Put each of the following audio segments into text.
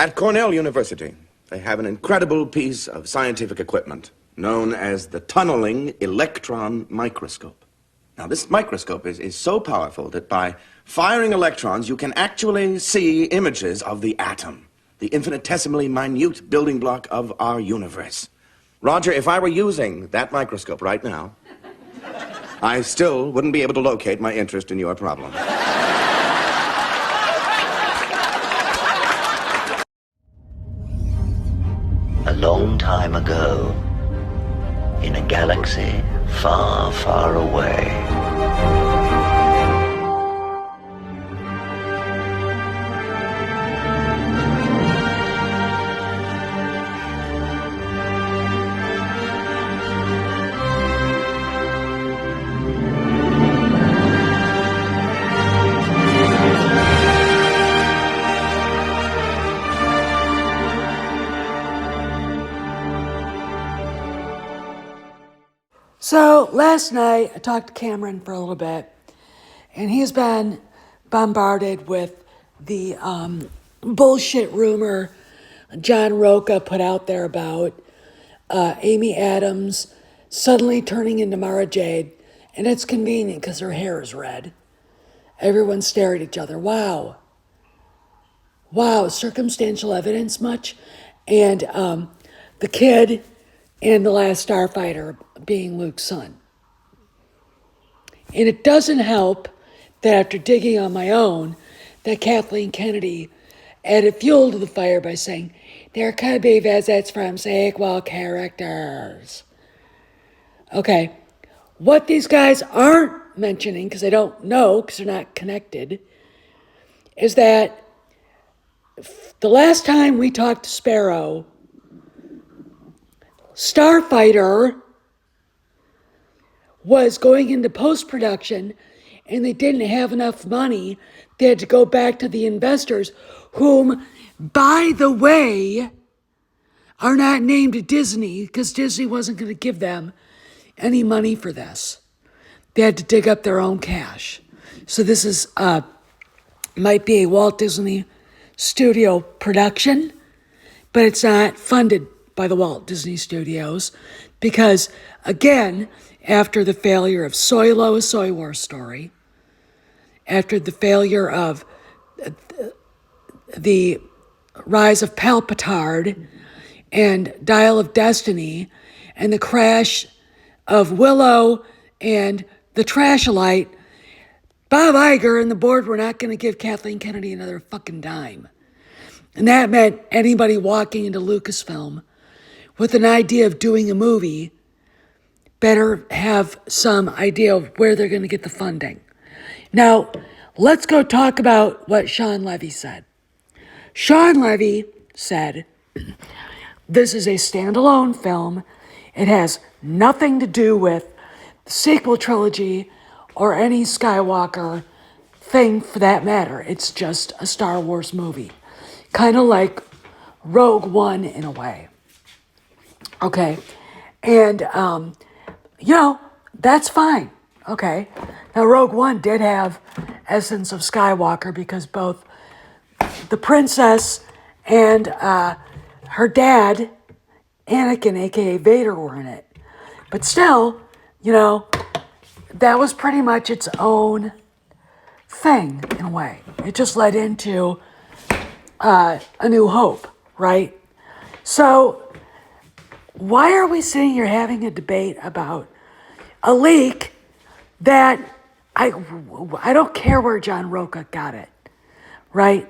At Cornell University, they have an incredible piece of scientific equipment known as the tunneling electron microscope. Now, this microscope is so powerful that by firing electrons, you can actually see images of the atom, the infinitesimally minute building block of our universe. Roger, if I were using that microscope right now, I still wouldn't be able to locate my interest in your problem. A long time ago, in a galaxy far, far away, So last night, I talked to Cameron for a little bit, and he's been bombarded with the bullshit rumor John Roca put out there about Amy Adams suddenly turning into Mara Jade, and it's convenient because her hair is red. Everyone stare at each other. Wow, circumstantial evidence much? And the kid and the last starfighter being Luke's son. And it doesn't help that after digging on my own, that Kathleen Kennedy added fuel to the fire by saying, there could be visits from sequel characters. Okay, what these guys aren't mentioning, because they don't know, because they're not connected, is that the last time we talked to Sparrow, Starfighter was going into post-production and they didn't have enough money. They had to go back to the investors, whom, by the way, are not named Disney because Disney wasn't going to give them any money for this. They had to dig up their own cash. So this is might be a Walt Disney Studio production, but it's not funded by the Walt Disney Studios because, again, after the failure of Soylo, a Soy War story, after the failure of the rise of Palpatard and Dial of Destiny and the crash of Willow and the Trashlight, Bob Iger and the board were not going to give Kathleen Kennedy another fucking dime. And that meant anybody walking into Lucasfilm with an idea of doing a movie better have some idea of where they're going to get the funding. Now, let's go talk about what Sean Levy said. Sean Levy said, this is a standalone film. It has nothing to do with the sequel trilogy or any Skywalker thing for that matter. It's just a Star Wars movie. Kind of like Rogue One in a way. Okay, and, that's fine, okay? Now, Rogue One did have essence of Skywalker because both the princess and her dad, Anakin, a.k.a. Vader, were in it. But still, that was pretty much its own thing, in a way. It just led into A New Hope, right? So why are we sitting here having a debate about a leak that I don't care where John Roca got it, right?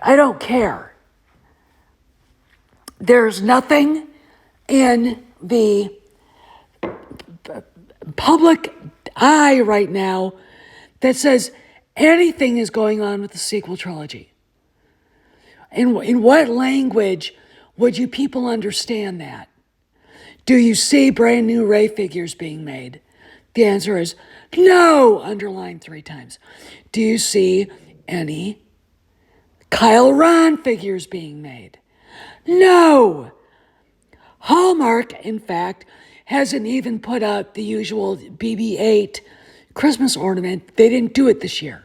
I don't care. There's nothing in the public eye right now that says anything is going on with the sequel trilogy. In what language would you people understand that? Do you see brand new Rey figures being made? The answer is no, underlined 3 times. Do you see any Kyle Ren figures being made? No. Hallmark, in fact, hasn't even put out the usual BB-8 Christmas ornament. They didn't do it this year.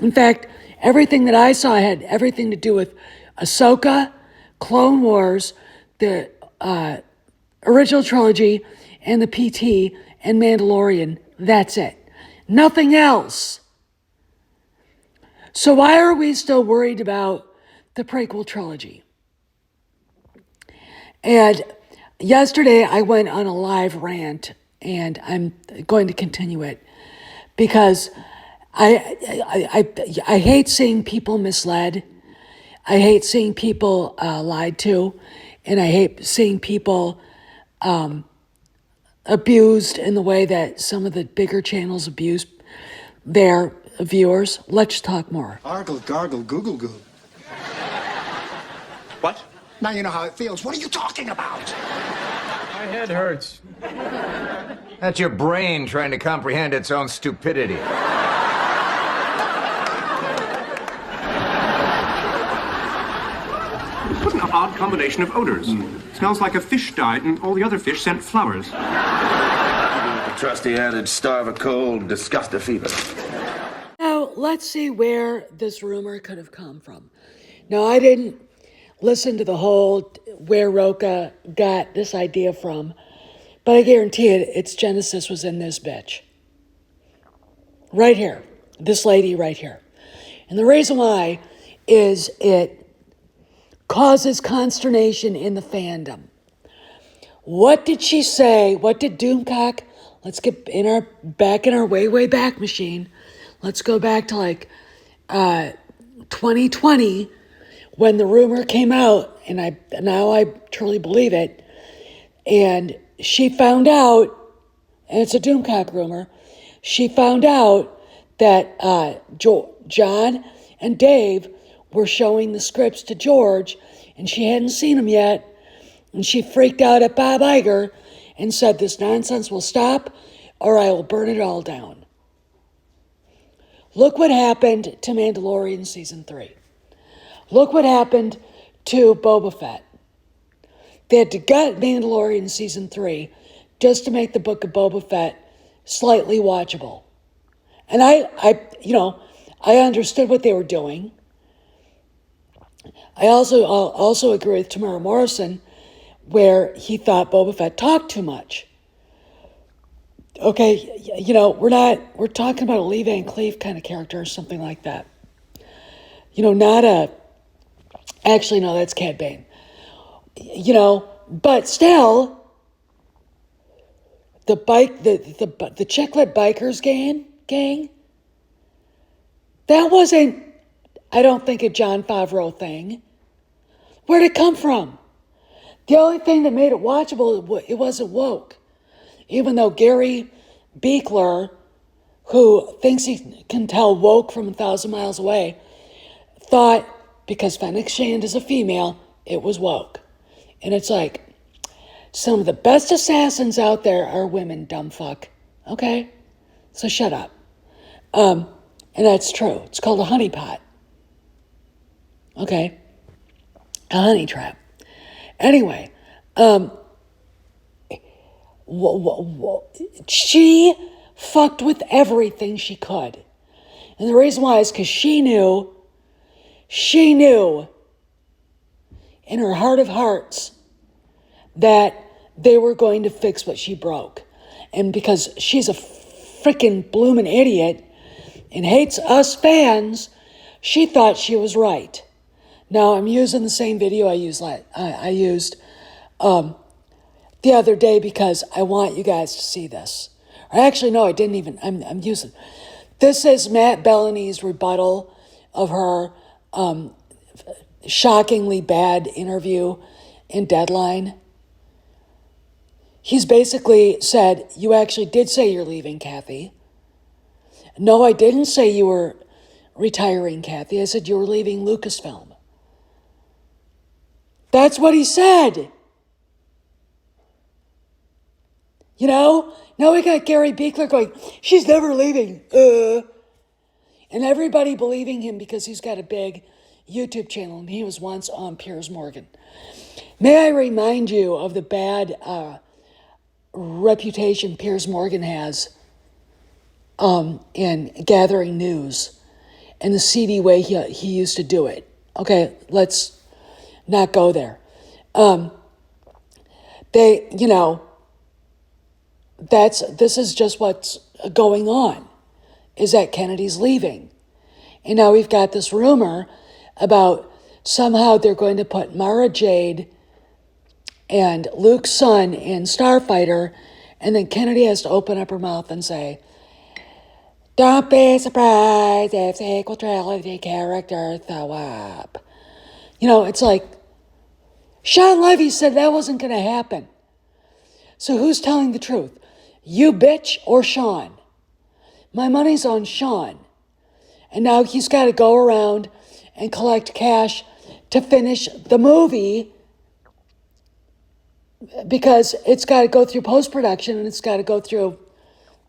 In fact, everything that I saw had everything to do with Ahsoka, Clone Wars, the original trilogy, and the PT, and Mandalorian. That's it. Nothing else. So why are we still worried about the prequel trilogy? And yesterday I went on a live rant, and I'm going to continue it because I hate seeing people misled. I hate seeing people lied to, and I hate seeing people abused in the way that some of the bigger channels abuse their viewers. Let's talk more. Argle, gargle, google, goo. What? Now you know how it feels. What are you talking about? My head hurts. That's your brain trying to comprehend its own stupidity. What an odd combination of odors. Smells like a fish died and all the other fish sent flowers. The trusty adage, starve a cold, disgust a fever. Now, let's see where this rumor could have come from. Now, I didn't listen to the whole where Roka got this idea from, but I guarantee its genesis was in this bitch. Right here. This lady right here. And the reason why is it causes consternation in the fandom. What did she say? What did Doomcock? Let's get back in our way back machine. Let's go back to like 2020 when the rumor came out, and I truly believe it. And she found out, and it's a Doomcock rumor, she found out that John and Dave were showing the scripts to George, and she hadn't seen them yet, and she freaked out at Bob Iger and said, "This nonsense will stop, or I will burn it all down." Look what happened to Mandalorian Season 3. Look what happened to Boba Fett. They had to gut Mandalorian Season 3 just to make the Book of Boba Fett slightly watchable. And I understood what they were doing. I also agree with Tamara Morrison where he thought Boba Fett talked too much. Okay, we're talking about a Lee Van Cleef kind of character or something like that. Actually, no, that's Cad Bane. But still, the Chicklet Bikers gang, that wasn't, I don't think, a Jon Favreau thing. Where'd it come from? The only thing that made it watchable, it wasn't woke. Even though Gary Beekler, who thinks he can tell woke from 1,000 miles away, thought because Fennec Shand is a female, it was woke. And it's like, some of the best assassins out there are women, dumb fuck. Okay? So shut up. And that's true. It's called a honeypot. Okay? A honey trap. Anyway, she fucked with everything she could. And the reason why is because she knew in her heart of hearts that they were going to fix what she broke. And because she's a freaking bloomin' idiot and hates us fans, she thought she was right. Now, I'm using the same video I used the other day because I want you guys to see this. Or actually, no, I didn't even. I'm using. This is Matt Bellany's rebuttal of her shockingly bad interview in Deadline. He's basically said, "You actually did say you're leaving, Kathy." "No, I didn't say you were retiring, Kathy. I said you were leaving Lucasfilm." That's what he said. Now we got Gary Beekler going, "She's never leaving." And everybody believing him because he's got a big YouTube channel and he was once on Piers Morgan. May I remind you of the bad reputation Piers Morgan has in gathering news and the seedy way he used to do it. Okay, let's not go there. They, this is just what's going on, is that Kennedy's leaving. And now we've got this rumor about somehow they're going to put Mara Jade and Luke's son in Starfighter, and then Kennedy has to open up her mouth and say, "Don't be surprised if sequel trilogy characters show up." It's like, Sean Levy said that wasn't going to happen. So who's telling the truth? You bitch or Sean? My money's on Sean. And now he's got to go around and collect cash to finish the movie because it's got to go through post-production and it's got to go through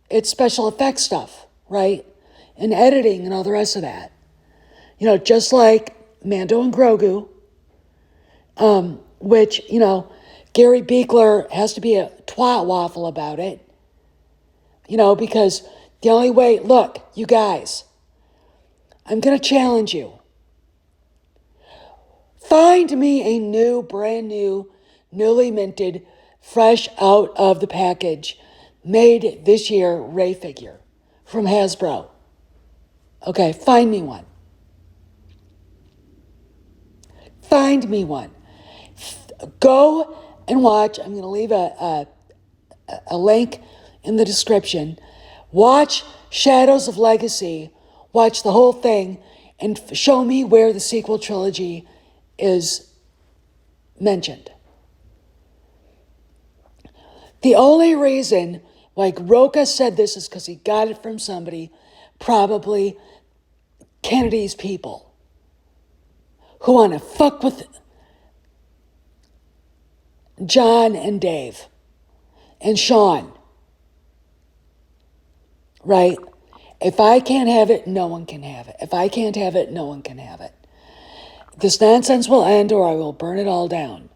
its special effects stuff, right? And editing and all the rest of that. Just like Mando and Grogu, which, Gary Beekler has to be a twat waffle about it, because the only way, look, you guys, I'm going to challenge you. Find me a brand new, newly minted, fresh out of the package, made this year Rey figure from Hasbro. Okay, find me one. Find me one. Go and watch. I'm going to leave a link in the description. Watch Shadows of Legacy. Watch the whole thing and show me where the sequel trilogy is mentioned. The only reason why Rocha said this is because he got it from somebody, probably Kennedy's people, who want to fuck with John and Dave and Sean, right? If I can't have it, no one can have it. If I can't have it, no one can have it. This nonsense will end or I will burn it all down.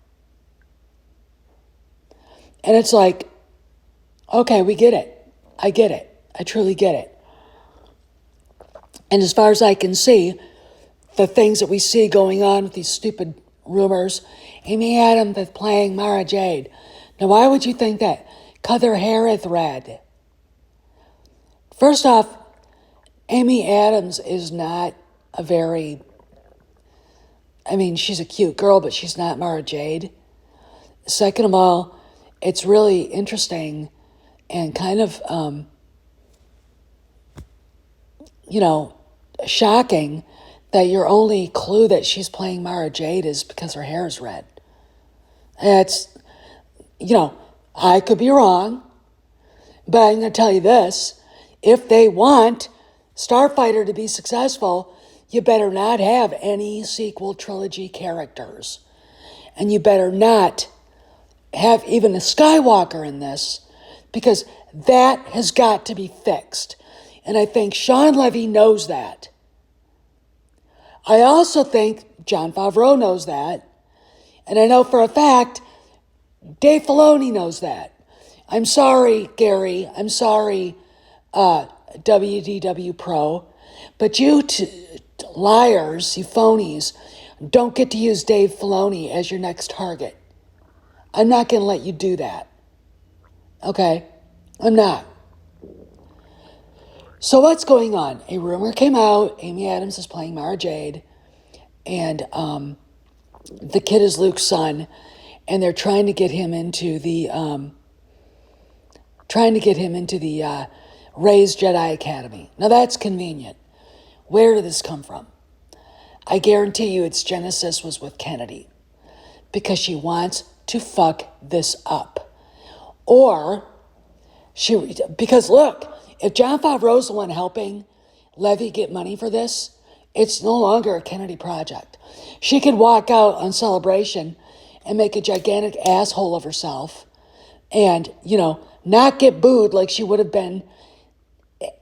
And it's like, okay, we get it. I get it. I truly get it. And as far as I can see, the things that we see going on with these stupid rumors, Amy Adams is playing Mara Jade. Now, why would you think that? Because her hair is red. First off, Amy Adams is not a very, she's a cute girl, but she's not Mara Jade. Second of all, it's really interesting and kind of, shocking that your only clue that she's playing Mara Jade is because her hair is red. It's, I could be wrong, but I'm going to tell you this. If they want Starfighter to be successful, you better not have any sequel trilogy characters. And you better not have even a Skywalker in this, because that has got to be fixed. And I think Sean Levy knows that. I also think Jon Favreau knows that. And I know for a fact Dave Filoni knows that. I'm sorry, Gary. I'm sorry, WDW Pro. But you liars, you phonies, don't get to use Dave Filoni as your next target. I'm not going to let you do that. Okay? I'm not. So what's going on? A rumor came out. Amy Adams is playing Mara Jade. And the kid is Luke's son. And they're trying to get him into the Rey's Jedi Academy. Now that's convenient. Where did this come from? I guarantee you its genesis was with Kennedy. Because she wants to fuck this up. Because look, if Jon Favreau's the one helping Levy get money for this, it's no longer a Kennedy project. She could walk out on Celebration and make a gigantic asshole of herself and, not get booed like she would have been at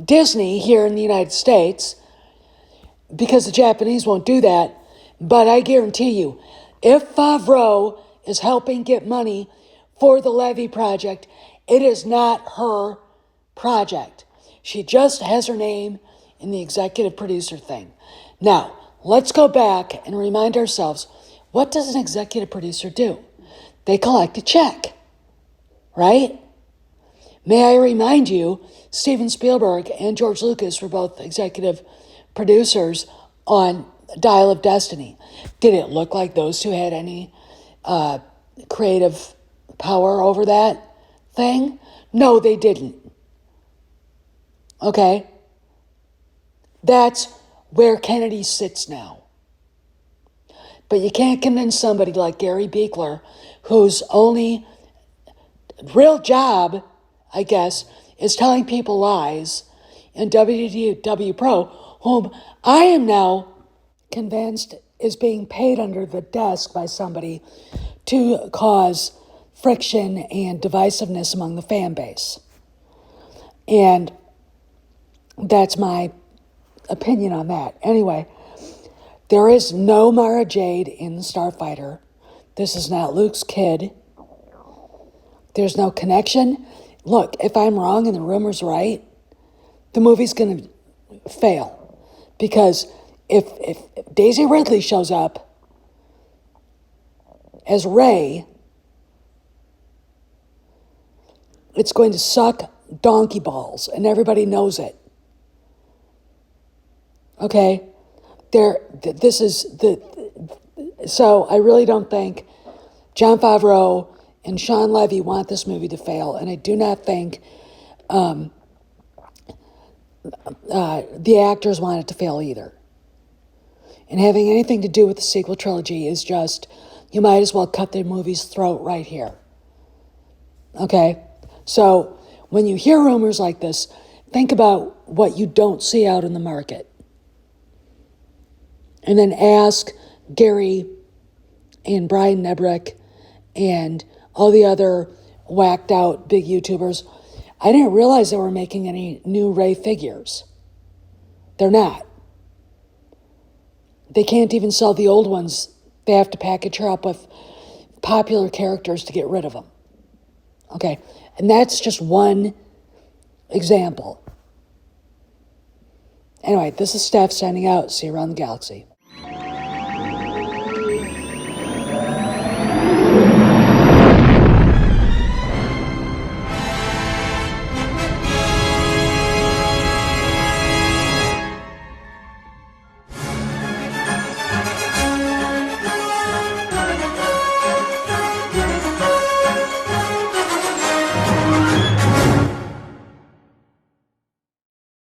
Disney here in the United States, because the Japanese won't do that. But I guarantee you, if Favreau is helping get money for the Levy project, it is not her project. She just has her name in the executive producer thing. Now, let's go back and remind ourselves, what does an executive producer do? They collect a check, right? May I remind you, Steven Spielberg and George Lucas were both executive producers on Dial of Destiny. Did it look like those two had any creative power over that thing? No, they didn't. Okay? That's where Kennedy sits now. But you can't convince somebody like Gary Beekler, whose only real job, I guess, is telling people lies, and WW Pro, whom I am now convinced is being paid under the desk by somebody to cause friction and divisiveness among the fan base. And that's my opinion on that. Anyway, there is no Mara Jade in the Starfighter. This is not Luke's kid. There's no connection. Look, if I'm wrong and the rumor's right, the movie's going to fail. Because if Daisy Ridley shows up as Rey, it's going to suck donkey balls, and everybody knows it. Okay? So I really don't think Jon Favreau and Sean Levy want this movie to fail, and I do not think the actors want it to fail either. And having anything to do with the sequel trilogy is just, you might as well cut the movie's throat right here. Okay? So when you hear rumors like this, think about what you don't see out in the market. And then ask Gary and Brian Nebrick and all the other whacked out big YouTubers. I didn't realize they were making any new Rey figures. They're not. They can't even sell the old ones. They have to package her up with popular characters to get rid of them. Okay, and that's just one example. Anyway, this is Steph signing out. See you around the galaxy.